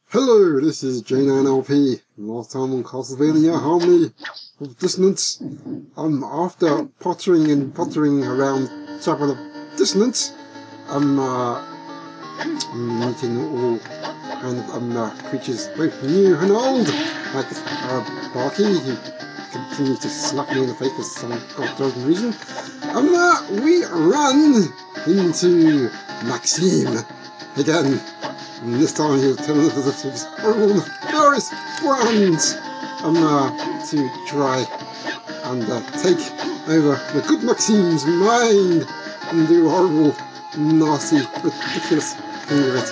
Hello, this is J9LP. Last time on Castlevania Harmony of Dissonance. After pottering around Chapel of Dissonance, I'm meeting all kind of creatures, both new and old, like Barky, who continues to slap me in the face for some god-driven reason. We run into Maxim again. And this time he'll tell us that his own various plans to try and take over the good Maxim's mind and do horrible, nasty, ridiculous thing with it.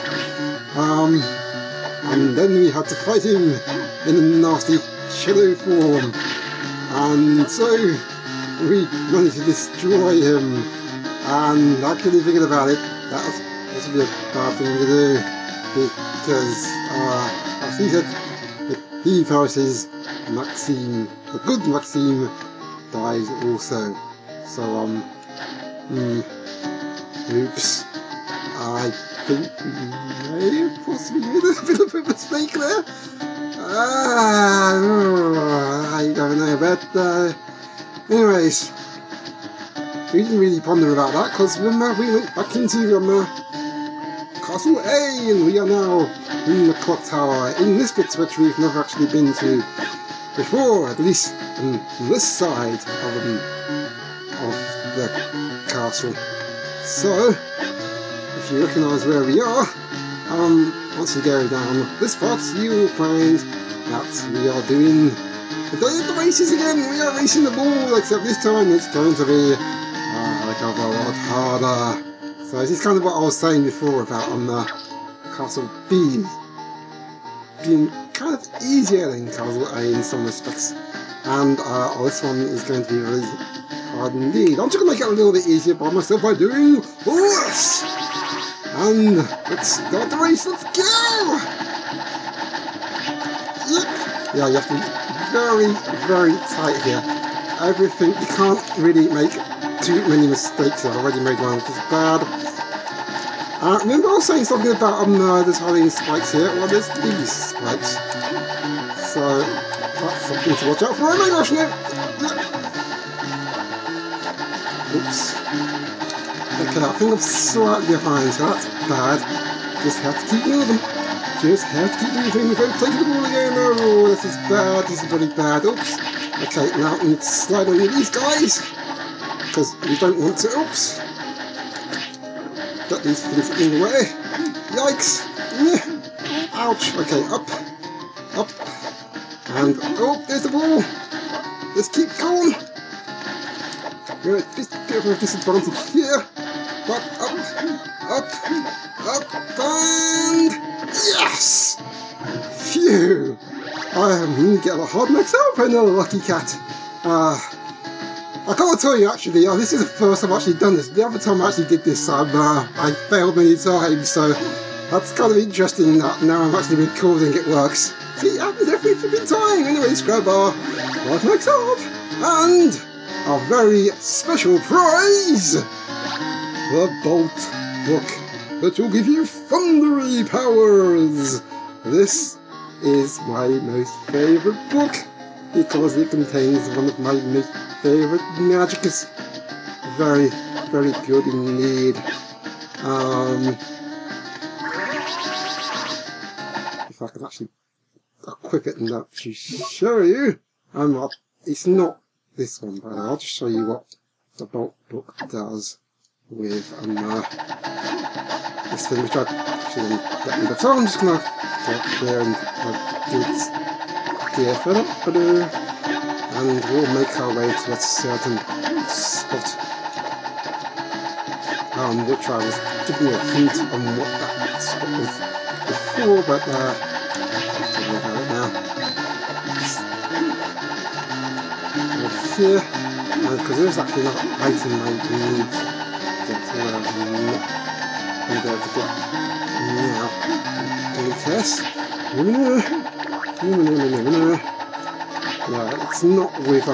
And then we had to fight him in a nasty shadow form. And so we managed to destroy him. And actually thinking about it, that would be a bad thing to do. Because, as he said, if he perishes, Maxim, the good Maxim, dies also. So, oops. I think we may have possibly made a bit of a mistake there. I don't know, but, anyways, we didn't really ponder about that, because we went back into, Castle A, and we are now in the clock tower in this bit, which we've never actually been to before, at least on this side of the castle. So, if you recognise where we are, once you go down this part, you will find that we are doing the day of the races again. We are racing the ball, except this time it's going to be a lot harder. So this is kind of what I was saying before about Castle B being kind of easier than Castle A in some respects, and this one is going to be really hard indeed. I'm just going to make it a little bit easier by myself by doing this! And let's start the race, let's go! Yep. Yeah, you have to be very, very tight here. Everything, you can't really make too many mistakes. I've already made one, which is bad. Remember I was saying something about there's hardly spikes here? Well, there's these spikes. So, that's something to watch out for. Oh my gosh, no! Oops. Okay, I think I'm slightly behind, so that's bad. Just have to keep moving. Just have to keep moving without taking the ball again. Oh, this is bad. This is very bad. Oops. Okay, now we need to slide on these guys, because we don't want to. Oops. Got these things in the way. Yikes! Ouch! Okay, up, and oh, there's the ball. Let's keep going. We're at this bit of a disadvantage here, but up, and yes! Phew! I'm going to get a hard myself and a lucky cat. I can't tell you actually, this is the first time I've actually done this. The other time I actually did this, I failed many times, so that's kind of interesting that now I'm actually recording it works. See, it happens every flipping time. Anyway, let's grab our life max up, and our very special prize! The Bolt book, that will give you thundery powers! This is my most favourite book, because it contains one of my most favourite magicus. Very, very good indeed. If I can actually equip it and actually show you, it's not this one, but I'll just show you what the Bolt book does with this thing, which I actually get rid of. So I'm just gonna go up there and do this gear and we'll make our way to a certain spot, which I was giving you a hint on what that spot was before, but I'll tell you about it now. Here, because there's actually not an item I need to get to where I'm not going to be able to get now. Test. Yeah, it's not with the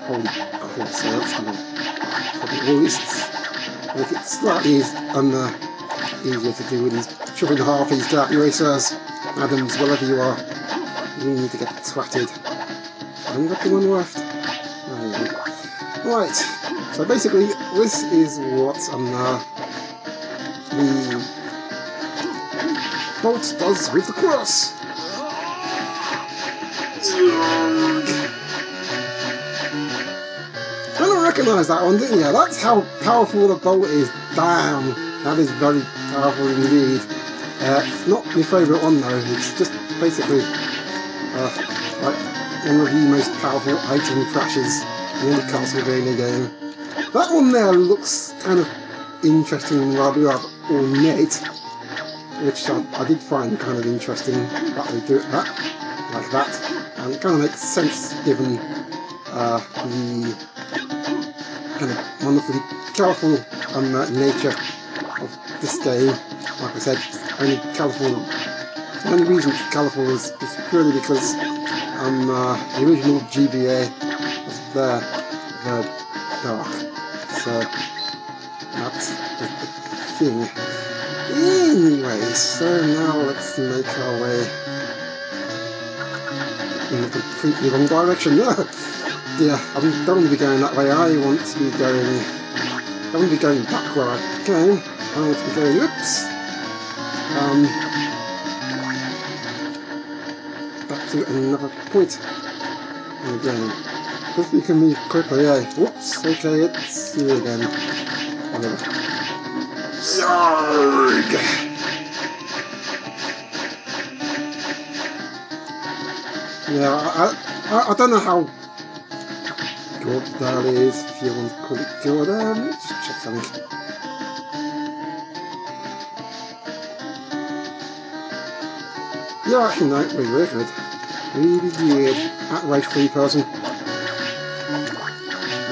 Holy Cross, so that's going to probably at least make it slightly easier to do with these chop in half these dark erasers. Adams, whatever you are. You need to get twatted. I haven't got the one left. Right, so basically this is what the bolt does with the cross. I don't recognise that one, didn't you? That's how powerful the bolt is. Damn, that is very powerful indeed. It's not my favourite one though, it's just basically like one of the most powerful item crashes in the Castlevania game. That one there looks kind of interesting and rather ornate, which I did find kind of interesting that they do it like that, and it kind of makes sense given the kind of wonderfully colourful nature of this game. Like I said, the only reason it's colourful is purely because the original GBA was very dark, so that's the thing. Anyways, so now let's make our way in a completely wrong direction. Yeah, I don't want to be going that way. I want to be going back where I came. I want to be going, oops, back to another point in the game. If you can move quickly, yeah. Whoops, okay, it's you again. Whatever. Yarg! Yeah, I don't know how good that is, if you want to call it good. Let's just check something. Yeah, actually, no, really good. Really good. Outright free person.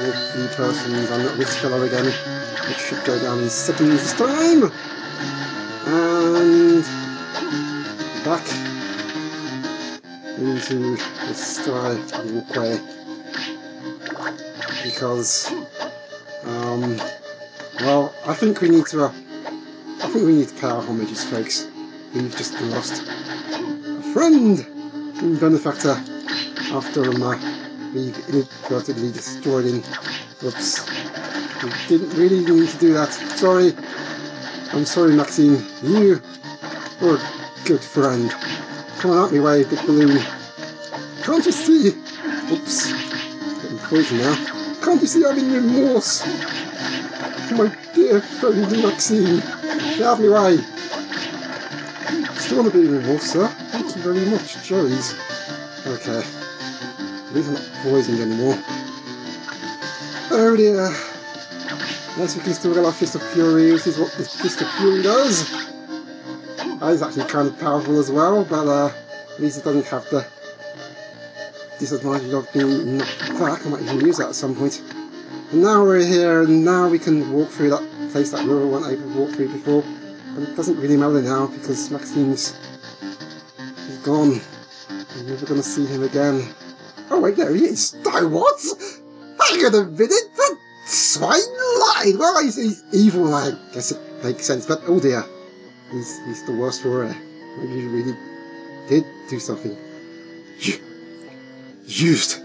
All 3 persons, I'm not this fellow again. It should go down in seconds this time. And back into the sky walkway. Because well, I think we need to pay our homages, folks. We've just lost a friend and benefactor after being inadvertently destroyed in. Oops. We didn't really need to do that. Sorry. I'm sorry, Maxim. You were a good friend. Come on out my way, big balloon. Can't you see? Oops. Getting poisoned now. Can't you see I'm in remorse? My dear friend Maxim. Get out of my way. Still want to be in remorse, sir. Thank you very much. Cherries. Okay. At least I'm not poisoned anymore. Oh dear. Yes, we can still get our Fist of Fury. This is what this Fist of Fury does. That is actually kind of powerful as well, but at least it doesn't have the disadvantage of being knocked back. I might even use that at some point. And now we're here, and now we can walk through that place that we weren't able to walk through before. But it doesn't really matter now because Maxim's gone. We're never going to see him again. Oh wait, there he is. Oh, what? Hang on a minute. That swine lied. Well, he's evil. I guess it makes sense. But oh dear, he's the worst for it. Maybe he really did do something. Juste.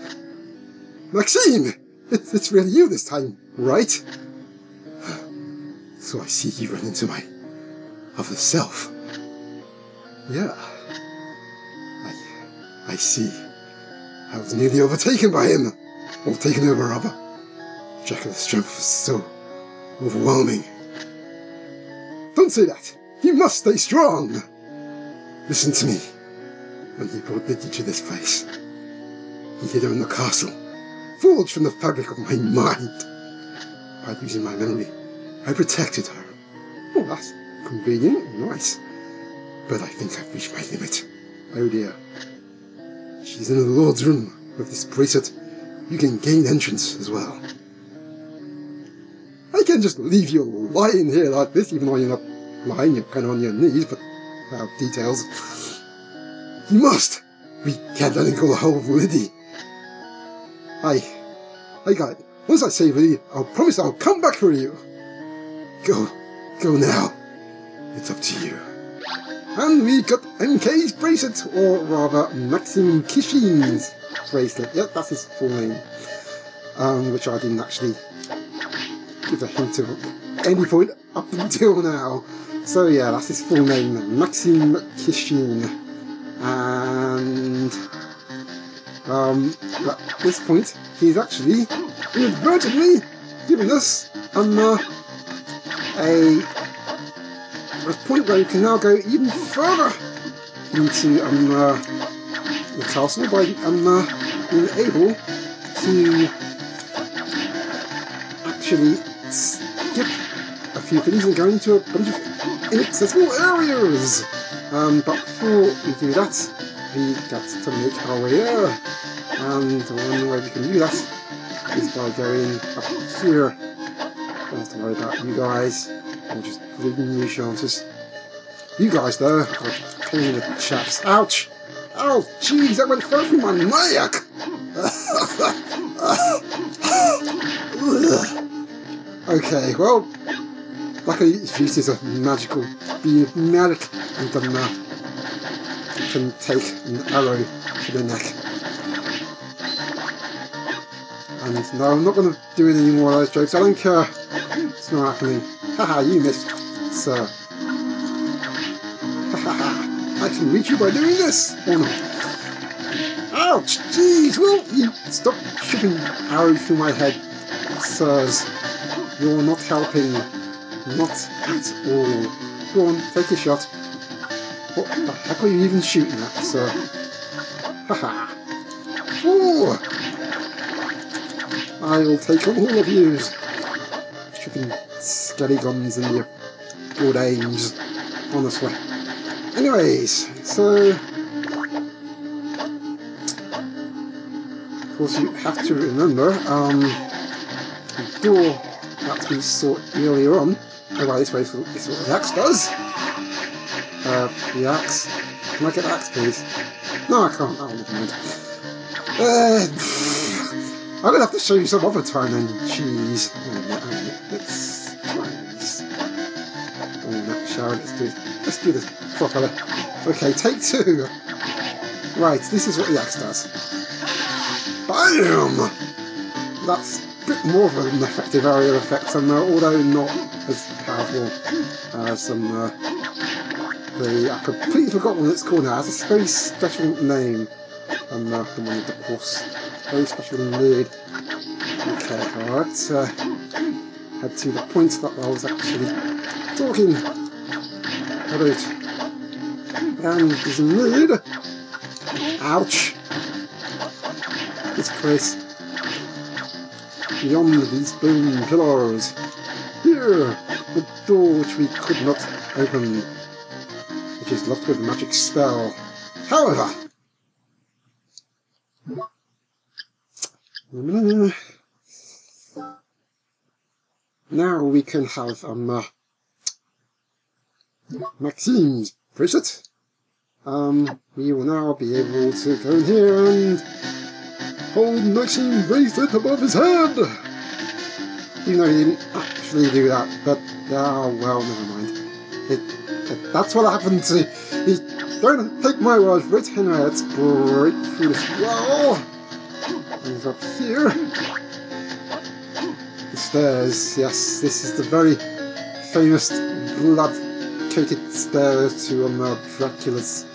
Maxim! It's really you this time, right? So I see you run into my other self. Yeah. I see. I was nearly overtaken by him. Or taken over, rather. Dracula's strength was so overwhelming. Don't say that. You must stay strong. Listen to me. When he brought Liddy to this place, he hid her in the castle, forged from the fabric of my mind. By using my memory, I protected her. Oh, that's convenient, nice. But I think I've reached my limit. Oh dear. She's in the Lord's room. With this bracelet, you can gain entrance as well. I can't just leave you lying here like this, even though you're not lying, you're kind of on your knees, but without details. You must! We can't let him go the whole of Liddy. I got it. Once I save Liddy, I'll promise I'll come back for you. Go now. It's up to you. And we got MK's bracelet, or rather Maxim Kishin's bracelet. Yep, that's his full name. Which I didn't actually give a hint of at any point up until now. So yeah, that's his full name, Maxim Kishin. And at this point, he's actually inadvertently given us a point where you can now go even further into the castle by being able to actually skip a few things and go into a bunch of inaccessible areas. But before we do that, we got to make our way there. And the only way we can do that is by going up here. Don't have to worry about you guys. Or just reading new chances. You guys though, are pain in the chaps. Ouch! Oh jeez, that went far through my neck! Okay, well, luckily Juste is a magical being, magic, and can take an arrow to the neck. And no, I'm not going to do any more of those jokes, I don't care. It's not happening. Haha, you missed, sir. Haha, I can reach you by doing this, or not. Ouch, jeez, will you stop shooting arrows through my head, sirs? You're not helping. Not at all. Go on, take a shot. What the heck are you even shooting at, sir? Haha. Oh! I'll take on all of you. Shooting skeletons and your good aims. Honestly. Anyways, so... Of course you have to remember, the door that we saw earlier on. Oh, well, this is what the axe does. The axe. Can I get the axe, please? No, I can't. Oh, never mind. I'm gonna have to show you some other time then. Jeez. Let's try this. Oh, no, shall we? Let's do this properly. Okay, take two. Right, this is what the axe does. BAM! That's bit more of an effective aerial effect, although not as powerful as I completely forgot what it's called now. It has a very special name. The one with the course. Very special nerd. Okay, alright. Head to the point that I was actually talking about. And this nerd. Ouch! This place. Beyond these bone pillars. Here, the door which we could not open, which is locked with a magic spell. However, now we can have Maxim's bracelet. We will now be able to go in here and hold Maxim's bracelet above his head! Even though he didn't actually do that, but, oh well, never mind. That's what happened to... Don't take my word for it. Anyway, let's break through this wall. And up here. The stairs, yes, this is the very famous blood-coated stairs to Dracula's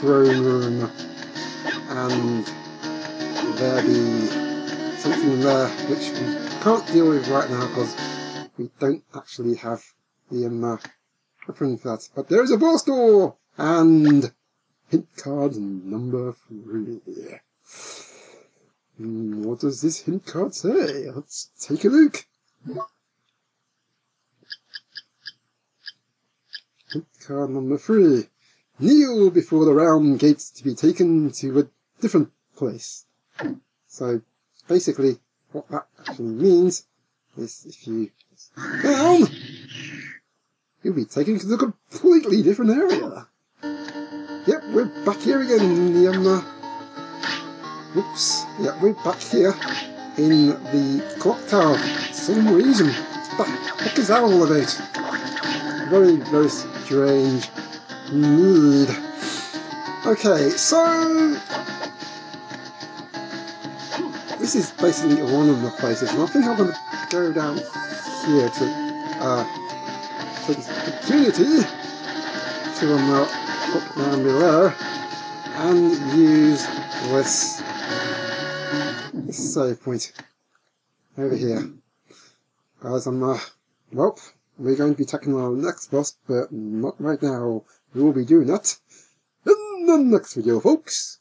throne room. And there be something there which we can't deal with right now because we don't actually have the weapon for that. But there is a boss door and hint card number 3. What does this hint card say? Let's take a look. Hint card number 3. Kneel before the round gates to be taken to a different place. So basically what that actually means is if you down, you'll be taken to a completely different area. Yep, we're back here again in the whoops. Yep, we're back here in the clock tower for some reason. What the heck is that all about? Very, very strange. need. Okay, so this is basically one of the places, and I think I'm going to go down here to take this opportunity to put down below and use this save point over here. As I'm well, we're going to be tackling our next boss, but not right now. We will be doing that in the next video, folks.